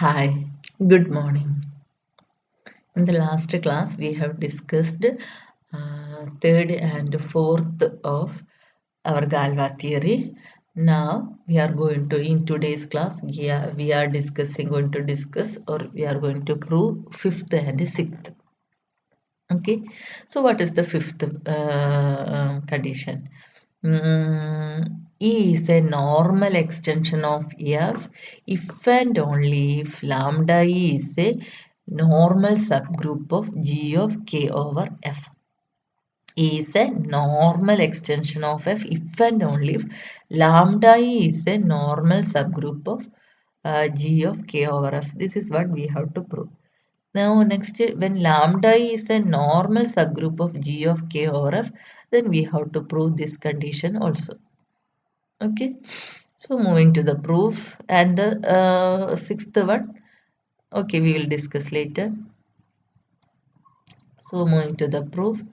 Hi, good morning. In the last class, we have discussed third and fourth of our Galois theory. Now we are going to in today's class, yeah, we are going to discuss or we are going to prove fifth and sixth. Okay, so what is the fifth condition? E is a normal extension of F if and only if lambda E is a normal subgroup of G of K over F. E is a normal extension of F if and only if lambda E is a normal subgroup of G of K over F. This is what we have to prove. Now next, when lambda is a normal subgroup of G of K over F, then we have to prove this condition also. Okay, so moving to the proof and the sixth one. Okay, we will discuss later. So moving to the proof.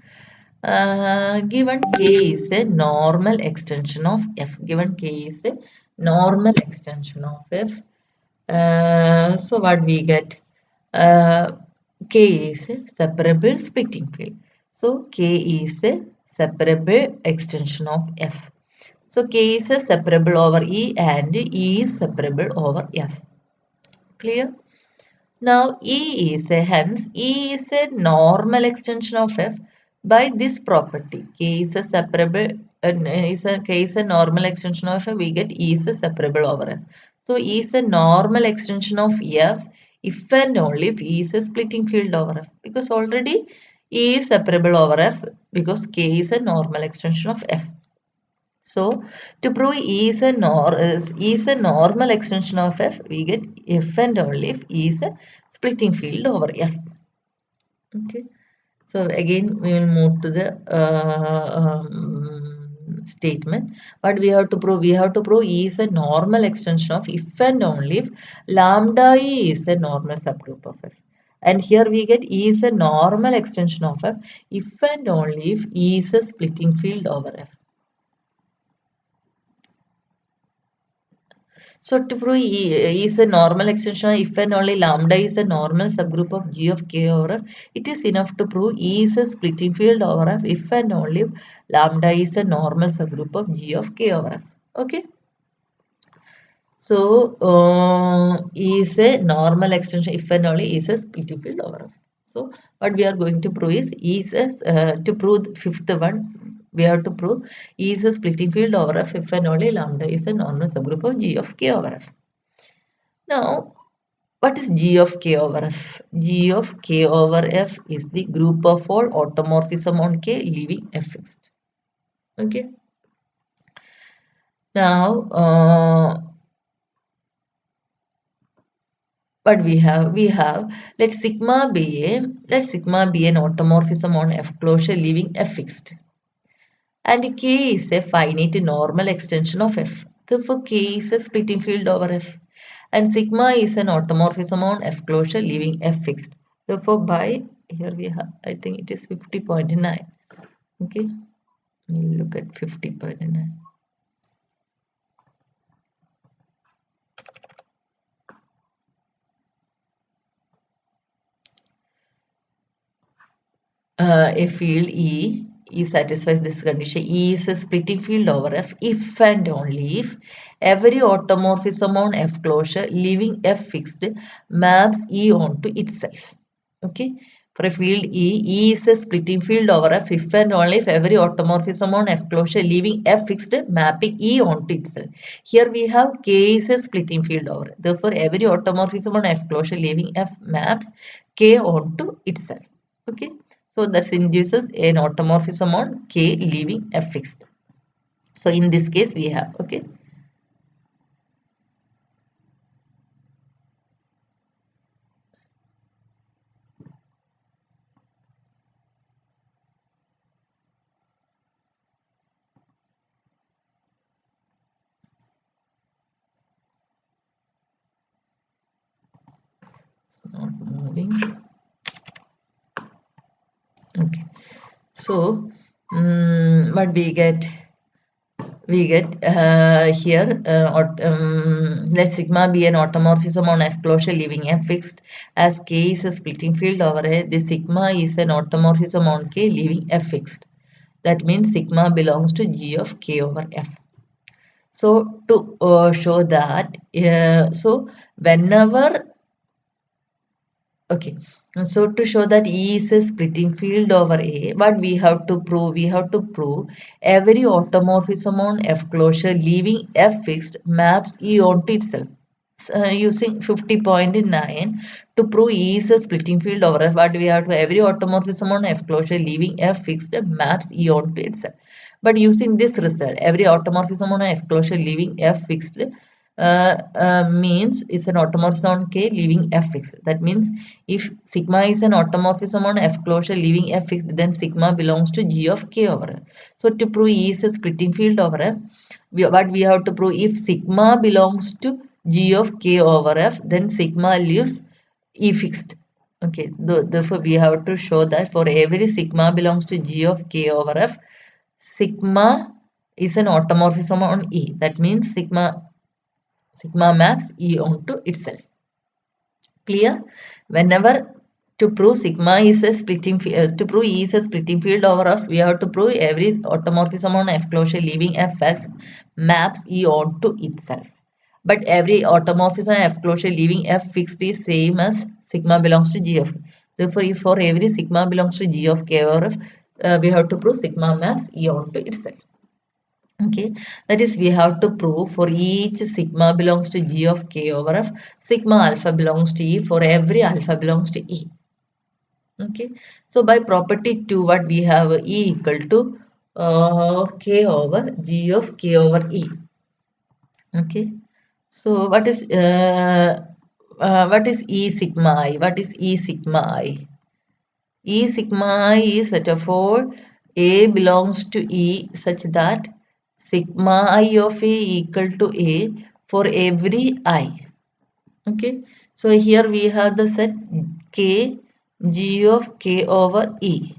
Given K is a normal extension of F. Given K is a normal extension of F. So what we get? Uh, K is a separable splitting field. So K is a separable extension of F. So K is a separable over E and E is separable over F. Clear? Now E is a normal extension of F by this property. K is a separable K is a normal extension of F. We get E is a separable over F. So E is a normal extension of F if and only if E is a splitting field over F. Because already E is separable over F because K is a normal extension of F. So to prove E is a normal extension of F, we get if and only if E is a splitting field over F. Okay. So again, we will move to the statement. But we have to prove E is a normal extension of if and only if lambda E is a normal subgroup of F. And here we get E is a normal extension of F if and only if E is a splitting field over F. So to prove E is a normal extension if and only lambda is a normal subgroup of G of K over F, it is enough to prove E is a splitting field over F if and only if lambda is a normal subgroup of G of K over F. Okay. So E is a normal extension if and only E is a splitting field over F. So what we are going to prove is E is to prove the fifth one, we have to prove E is a splitting field over F if and only lambda is a normal subgroup of G of K over F. Now, what is G of K over F? G of K over F is the group of all automorphism on K leaving F fixed. Okay. Now, what we have let sigma be an automorphism on F closure leaving F fixed. And K is a finite normal extension of F. Therefore, K is a splitting field over F. And sigma is an automorphism on F closure leaving F fixed. Therefore, by here we have, I think it is 50.9. Okay, we'll look at 50.9. A field E satisfies this condition. E is a splitting field over F if and only if every automorphism on F closure leaving F fixed maps E onto itself. Okay. For a field E is a splitting field over F if and only if every automorphism on F closure leaving F fixed mapping E onto itself. Here we have K is a splitting field over F. Therefore, every automorphism on F closure leaving F maps K onto itself. Okay. So that induces an automorphism on K leaving F fixed. So in this case we have, okay. So not moving. Okay. So what we get? we get here let sigma be an automorphism on F closure leaving F fixed as K is a splitting field over A. The sigma is an automorphism on K leaving F fixed. That means sigma belongs to G of K over F. So to show that, so whenever, okay, so to show that E is a splitting field over A, what we have to prove? We have to prove every automorphism on F closure leaving F fixed maps E onto itself. Using 50.9 to prove E is a splitting field over F, what we have to every automorphism on F closure leaving F fixed maps E onto itself. But using this result, every automorphism on F closure leaving F fixed means is an automorphism on K leaving F fixed. That means if sigma is an automorphism on F closure leaving F fixed, then sigma belongs to G of K over F. So to prove E is a splitting field over F, what we have to prove, if sigma belongs to G of K over F, then sigma leaves E fixed. Okay, therefore we have to show that for every sigma belongs to G of K over F, sigma is an automorphism on E. That means sigma maps E onto itself. Clear? Whenever to prove sigma is a splitting to prove E is a splitting field over F, we have to prove every automorphism on F closure leaving Fx maps E onto itself. But every automorphism F closure leaving F fixed is same as sigma belongs to G of K. Therefore, if for every sigma belongs to G of K over F, we have to prove sigma maps E onto itself. Okay, that is we have to prove for each sigma belongs to G of K over F, sigma alpha belongs to E for every alpha belongs to E. Okay, so by property 2, what we have E equal to K over G of K over E. Okay, so what is E sigma I? What is E sigma I? E sigma I is such a for A belongs to E such that sigma I of A equal to A for every I. Okay, so here we have the set K G of K over E,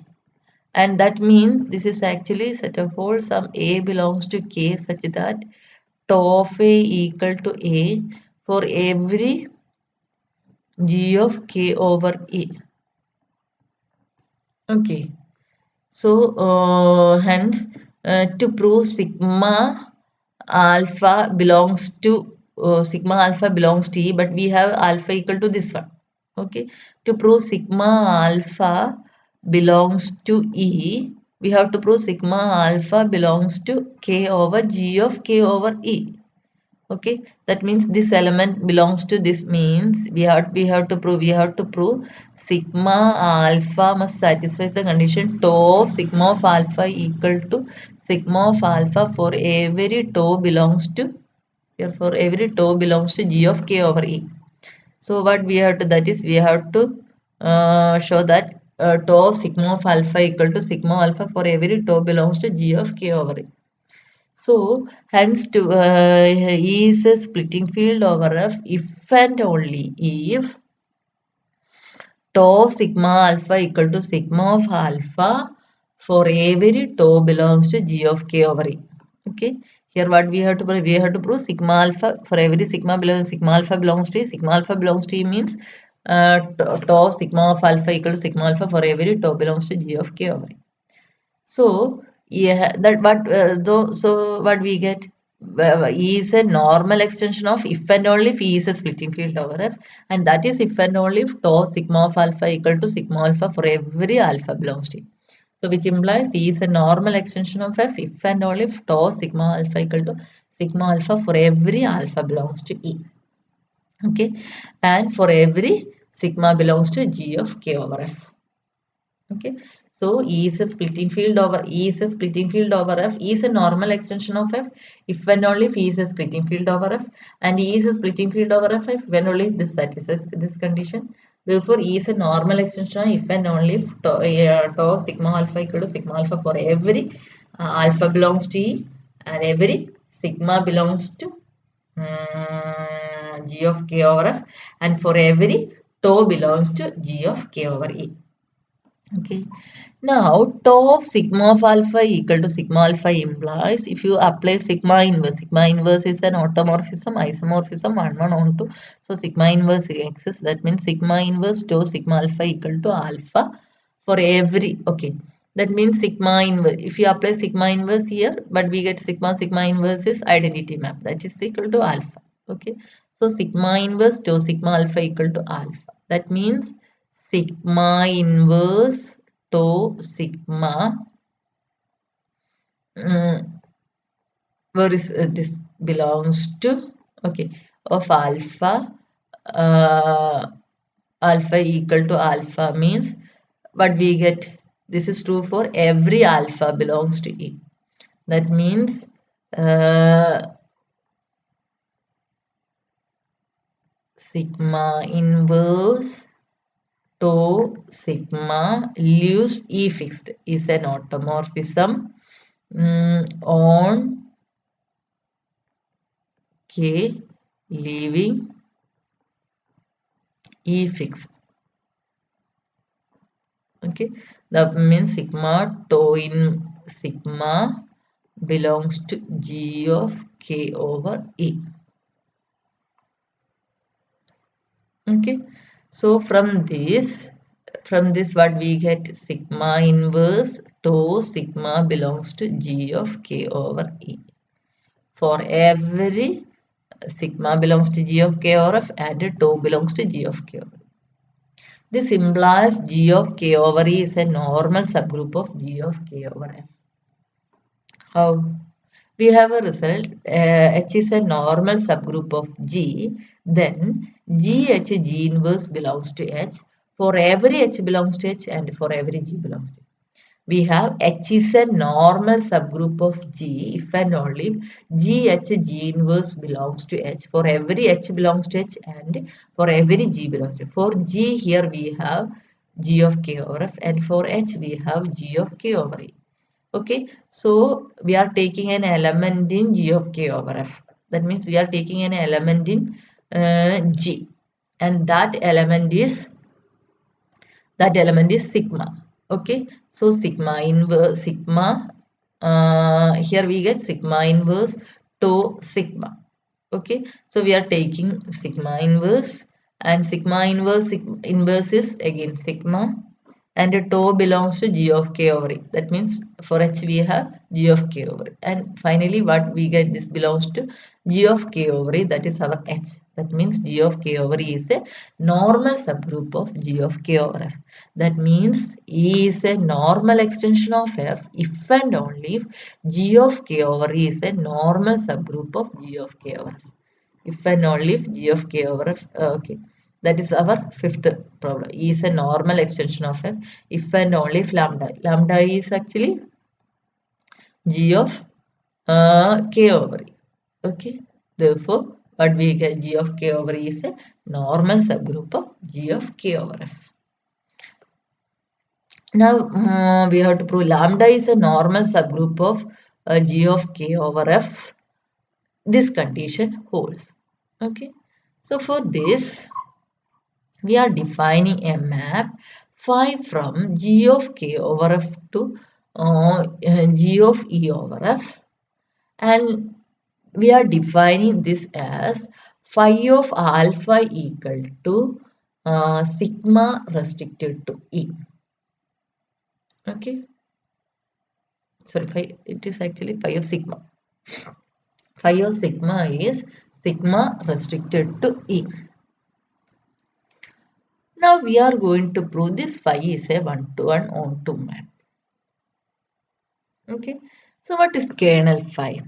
and that means this is actually set of for some A belongs to K such that tau of A equal to A for every G of K over E. Okay. So, hence, to prove sigma alpha belongs to E, but we have alpha equal to this one. Okay, to prove sigma alpha belongs to E, we have to prove sigma alpha belongs to K over G of K over E. Okay, that means this element belongs to this, means we have to prove sigma alpha must satisfy the condition tau of sigma of alpha equal to sigma of alpha for every tau belongs to, here for every tau belongs to G of K over E. So what we have to, that is we have to show that tau of sigma of alpha equal to sigma alpha for every tau belongs to G of K over E. So, hence to E is a splitting field over F if and only if tau sigma alpha equal to sigma of alpha for every tau belongs to G of K over E. Okay. Here what we have to prove? We have to prove sigma alpha for every sigma alpha belongs to E. Sigma alpha belongs to E means tau sigma of alpha equal to sigma alpha for every tau belongs to G of K over E. So yeah, that but though so what we get, E is a normal extension of if and only if E is a splitting field over F, and that is if and only if tau sigma of alpha equal to sigma alpha for every alpha belongs to E. So which implies E is a normal extension of F if and only if tau sigma alpha equal to sigma alpha for every alpha belongs to E. Okay, and for every sigma belongs to G of K over F. Okay, so E is a splitting field over F. E is a normal extension of F if and only if E is a splitting field over F, and E is a splitting field over F if when only this satisfies this condition. Therefore, E is a normal extension if and only if tau sigma alpha equal to sigma alpha for every alpha belongs to E and every sigma belongs to G of K over F, and for every tau belongs to G of K over E. Okay, Now, tau of sigma of alpha equal to sigma alpha implies if you apply sigma inverse is an automorphism, isomorphism, 1 on 2. So, sigma inverse exists. That means sigma inverse tau sigma alpha equal to alpha for every, okay. That means sigma inverse. If you apply sigma inverse here, but we get sigma inverse is identity map. That is equal to alpha. Okay. So, sigma inverse tau sigma alpha equal to alpha. That means sigma inverse tau sigma mm, where is this belongs to, okay, of alpha, uh, alpha equal to alpha means what we get, this is true for every alpha belongs to E. That means sigma inverse tau sigma leaves E fixed is an automorphism on K leaving E fixed. Okay, that means sigma tau in sigma belongs to G of K over E. Okay, so from this what we get, sigma inverse tau sigma belongs to G of K over E for every sigma belongs to G of K over F and tau belongs to G of K over E. This implies G of K over E is a normal subgroup of G of K over F. How? We have a result, H is a normal subgroup of G, then GH G inverse belongs to H for every H belongs to H and for every G belongs to H. We have H is a normal subgroup of G if and only GH G inverse belongs to H for every H belongs to H and for every G belongs to H. For G here we have G of K over F and for H we have G of K over E. Okay, so we are taking an element in G of K over F. That means we are taking an element in G, and that element is sigma. Okay, so sigma inverse sigma. Here we get sigma inverse tau sigma. Okay, so we are taking sigma inverse, and sigma inverse is again sigma, and tau belongs to G of K over E. That means for H we have G of K over E. And finally what we get, this belongs to G of K over E, that is our H. That means G of K over E is a normal subgroup of G of K over F. That means E is a normal extension of F if and only if G of K over E is a normal subgroup of G of K over F. If and only if G of K over F, okay. That is our fifth problem. E is a normal extension of F if and only if lambda. Lambda is actually G of K over E. Okay. Therefore, what we get, G of K over E is a normal subgroup of G of K over F. Now, we have to prove lambda is a normal subgroup of G of K over F. This condition holds. Okay. So, for this, we are defining a map phi from G of K over F to G of E over F, and we are defining this as phi of alpha equal to sigma restricted to E. Okay, sorry, phi, it is actually phi of sigma. Phi of sigma is sigma restricted to E. Now we are going to prove this phi is a one-to-one onto map. Okay, so what is kernel phi?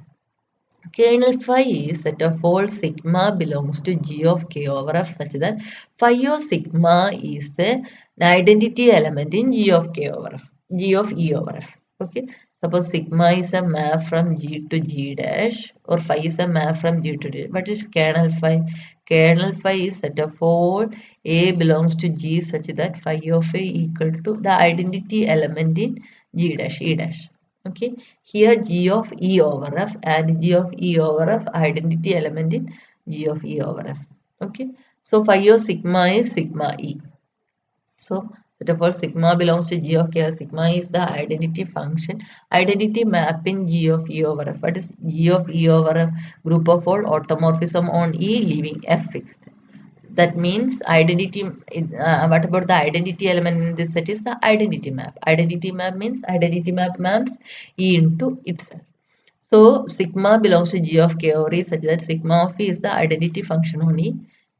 Kernel phi is set of all sigma belongs to G of K over F such that phi of sigma is an identity element in G of K over F, G of E over F. Okay, suppose sigma is a map from G to G dash, or phi is a map from G to D. What is kernel phi? Kernel phi is set of all A belongs to G such that phi of A equal to the identity element in G dash, E dash. Okay, here G of E over F and G of E over F identity element in G of E over F. Okay, so phi of sigma is sigma E. So First of all, sigma belongs to G of K. Sigma is the identity function, identity mapping G of E over F. What is G of E over F? Group of all automorphism on E leaving F fixed. That means identity, what about the identity element in this set is the identity map. Identity map means identity map maps E into itself. So sigma belongs to G of K over E such that sigma of E is the identity function on E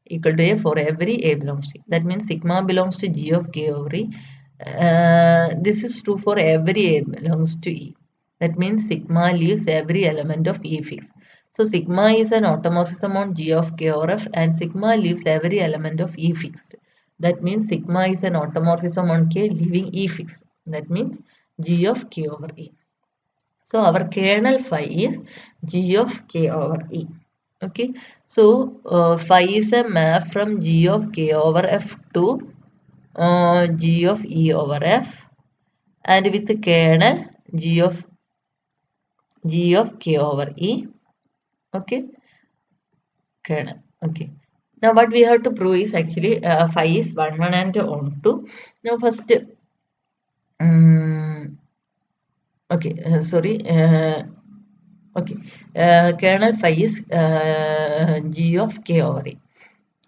equal to A for every A belongs to E. That means sigma belongs to G of K over E. This is true for every A belongs to E. That means sigma leaves every element of E fixed. So sigma is an automorphism on G of K over F and sigma leaves every element of E fixed. That means sigma is an automorphism on K leaving E fixed. That means G of K over E. So our kernel phi is G of K over E. Okay. So phi is a map from G of K over F to G of E over F, and with the kernel G of K over E. Okay. Kernel. Okay. Now what we have to prove is actually phi is 1 1 and on 2. Now first okay, sorry. Okay, kernel phi is G of K over E.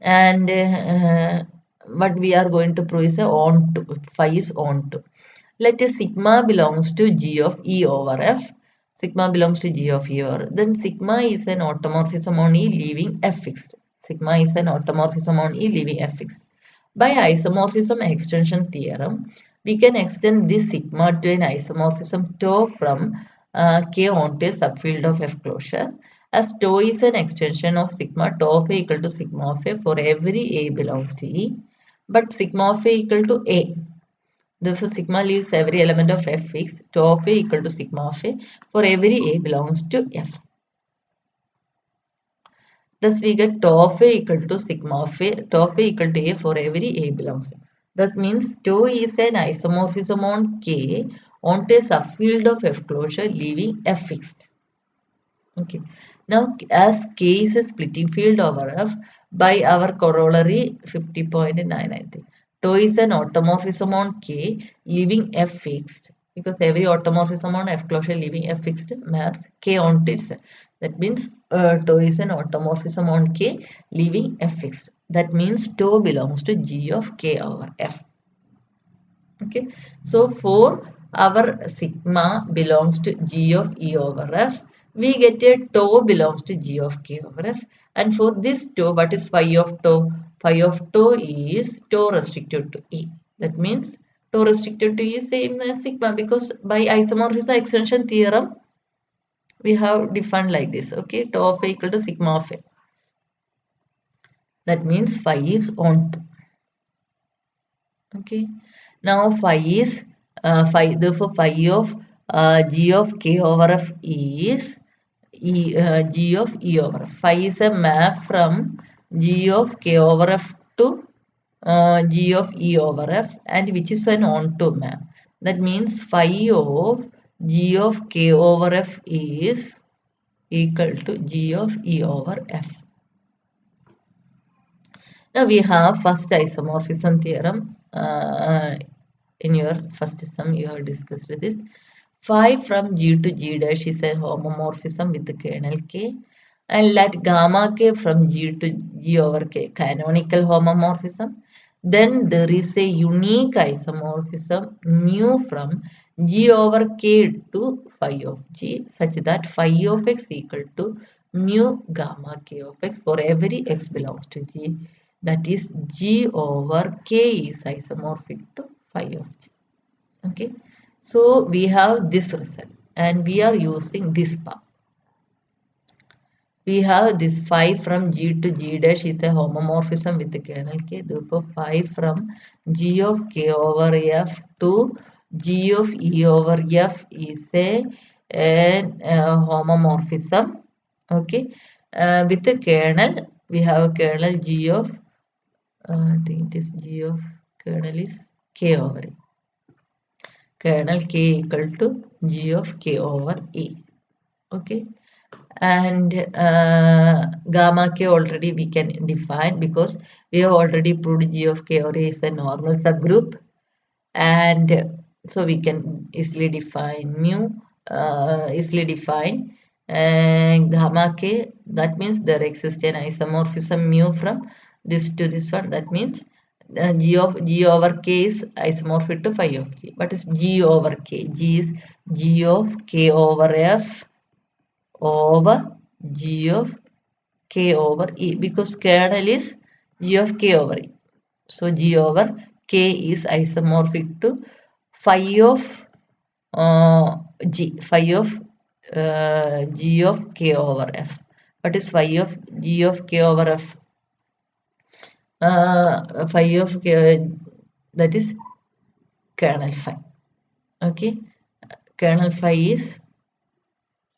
And what we are going to prove is a onto, phi is onto. Let us sigma belongs to G of E over F. Sigma belongs to G of E over. Then sigma is an automorphism on E leaving F fixed. Sigma is an automorphism on E leaving F fixed. By isomorphism extension theorem, we can extend this sigma to an isomorphism tau from K onto a subfield of F closure, as tau is an extension of sigma tau of A equal to sigma of A for every A belongs to E, but sigma of A equal to A. Therefore, sigma leaves every element of F fixed, tau of A equal to sigma of A for every A belongs to F. Thus, we get tau of A equal to sigma of A, tau of A equal to A for every A belongs to. That means tau is an isomorphism on K onto a subfield of F closure leaving F fixed. Okay. Now, as K is a splitting field over F, by our corollary 50.993. Tau is an automorphism on K leaving F fixed, because every automorphism on F closure leaving F fixed maps K onto itself. That means tau is an automorphism on K leaving F fixed. That means tau belongs to G of K over F. Okay. So for our sigma belongs to G of E over F, we get a tau belongs to G of K over F. And for this tau, what is phi of tau? Phi of tau is tau restricted to E. That means tau restricted to E is same as sigma, because by isomorphism extension theorem, we have defined like this. Okay, tau of A equal to sigma of A. That means phi is on 2. Okay. Now phi is phi. Therefore, phi of G of K over F is G of E over F. Phi is a map from G of K over F to G of E over F, and which is an onto map. That means phi of G of K over F is equal to G of E over F. Now we have first isomorphism theorem. In your first sum, you have discussed this. Phi from G to G dash is a homomorphism with the kernel K, and let gamma K from G to G over K canonical homomorphism. Then there is a unique isomorphism nu from G over K to phi of G, such that phi of X equal to mu gamma K of X for every X belongs to G. That is G over K is isomorphic to phi of G. Okay. So we have this result and we are using this path. We have this phi from G to G dash is a homomorphism with the kernel K. Therefore, phi from G of K over F to G of E over F is a homomorphism. Okay. With the kernel, we have kernel G of, I think it is G of kernel is K over E. Kernel K equal to G of K over E. Okay. And gamma K already we can define, because we have already proved G of K over E is a normal subgroup. and so we can easily define mu, easily define gamma k. That means there exists an isomorphism mu from this to this one. That means g over k is isomorphic to phi of g. What is g over k? G is g of k over f over g of k over e, because kernel is g of k over e. So g over k is isomorphic to phi of phi of g of k over f. What is phi of g of k over f? Phi of k, that is kernel phi. Okay, kernel phi is,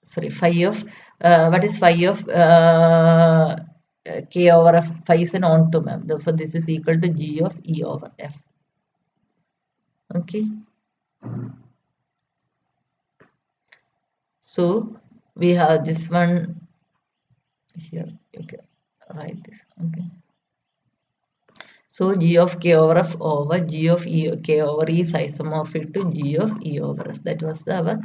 sorry, phi of what is phi of k over f? Phi is an onto map. Therefore, this is equal to g of e over f. Okay. So we have this one here. Okay, write this. Okay. So g of k over f over g of e k over e is isomorphic to g of e over f. That was our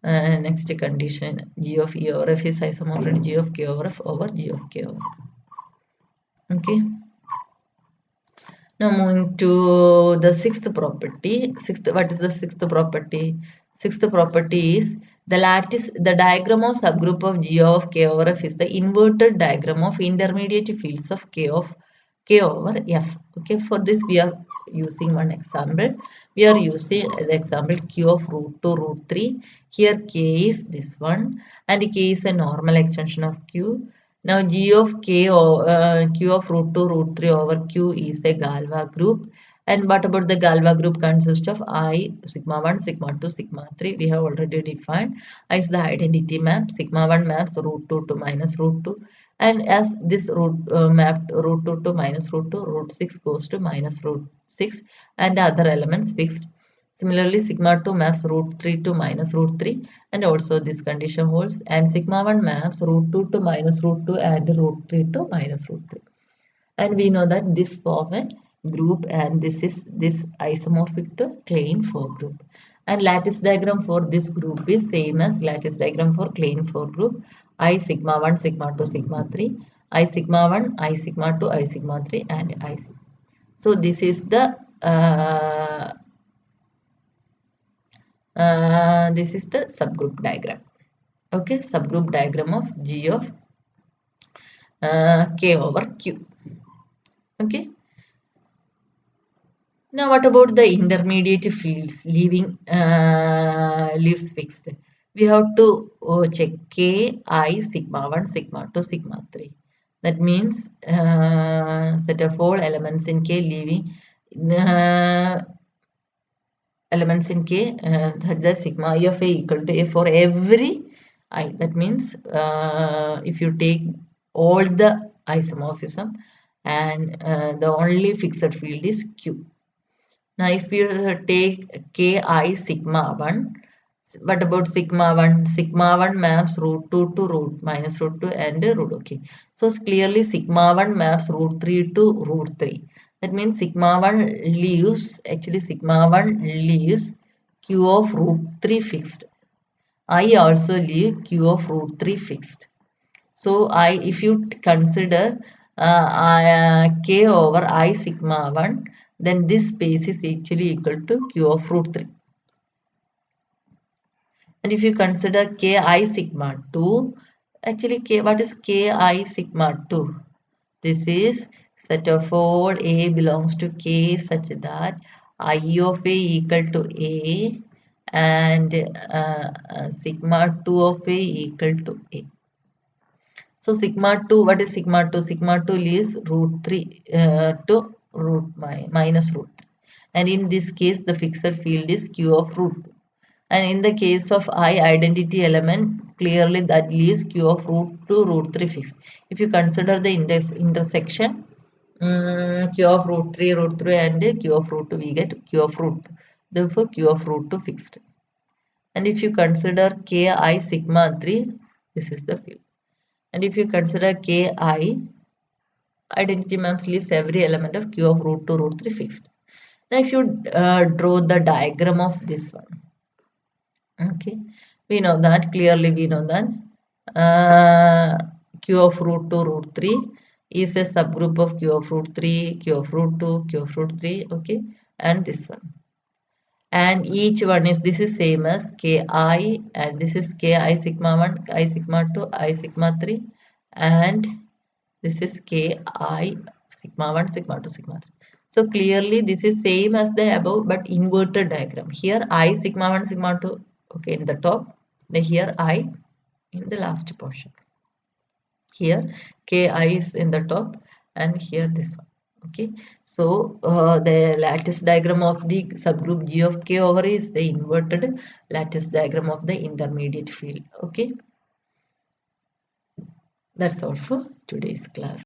next condition. G of e over f is isomorphic to g of k over f over g of k over f. Okay. Now moving to the sixth property. What is the sixth property? Sixth property is the lattice, the diagram of subgroup of G of K over F is the inverted diagram of intermediate fields of K over F. Okay, for this we are using one example. We are using the example Q of root 2 root 3. Here K is this one and K is a normal extension of Q. Now G of K or Q of root 2 root 3 over Q is a Galois group. And what about the Galois group consists of I, sigma 1, sigma 2, sigma 3. We have already defined. I is the identity map. Sigma 1 maps root 2 to minus root 2. And as this root mapped root 2 to minus root 2, root 6 goes to minus root 6 and other elements fixed. Similarly, sigma 2 maps root 3 to minus root 3 and also this condition holds, and sigma 1 maps root 2 to minus root 2 and root 3 to minus root 3. And we know that this form a group and this is this isomorphic to Klein 4 group. And lattice diagram for this group is same as lattice diagram for Klein 4 group. I sigma 1, sigma 2, sigma 3, I sigma 1, I sigma 2, I sigma 3 and I sigma. So this is the subgroup diagram. Okay, subgroup diagram of G of K over Q. Okay. Now, what about the intermediate fields leaving leaves fixed? We have to check K, I, sigma 1, sigma 2, sigma 3. That means set of all elements in K leaving uh, elements in K, the sigma I of A equal to A for every I. That means if you take all the isomorphism and the only fixed field is Q. Now, if you take Ki sigma 1, what about sigma 1? Sigma 1 maps root 2 to root minus root 2 and root. Okay. So, clearly sigma 1 maps root 3 to root 3. That means sigma 1 leaves, actually sigma 1 leaves Q of root 3 fixed. I also leave Q of root 3 fixed. So if you consider K over I sigma 1, then this space is actually equal to Q of root 3. And if you consider Ki sigma 2, actually what is Ki sigma 2? This is set of all A belongs to K such that I of A equal to A and sigma 2 of A equal to A. So sigma 2, what is sigma 2? Sigma 2 is root 3 to minus root 3. And in this case, the fixed field is Q of root 2. And in the case of I identity element, clearly that leaves Q of root 2, root 3 fixed. If you consider the intersection, Q of root 3 and Q of root 2, we get Q of root 2. Therefore, Q of root 2 fixed. And if you consider Ki sigma 3, this is the field. And if you consider Ki, identity maps leaves every element of Q of root 2, root 3 fixed. Now if you draw the diagram of this one, okay, we know that clearly. We know that uh, q of root 2 root 3 is a subgroup of q of root 3, q of root 2, q of root 3, okay, and this one. And each one is, this is same as ki, and this is ki sigma 1, I sigma 2, I sigma 3, and this is ki sigma 1, sigma 2, sigma 3. So clearly this is same as the above but inverted diagram. Here I sigma 1, sigma 2, okay, in the top, then here I in the last portion. Here ki is in the top and here this one, okay. So the lattice diagram of the subgroup G of K over A is the inverted lattice diagram of the intermediate field, okay. That's all for today's class.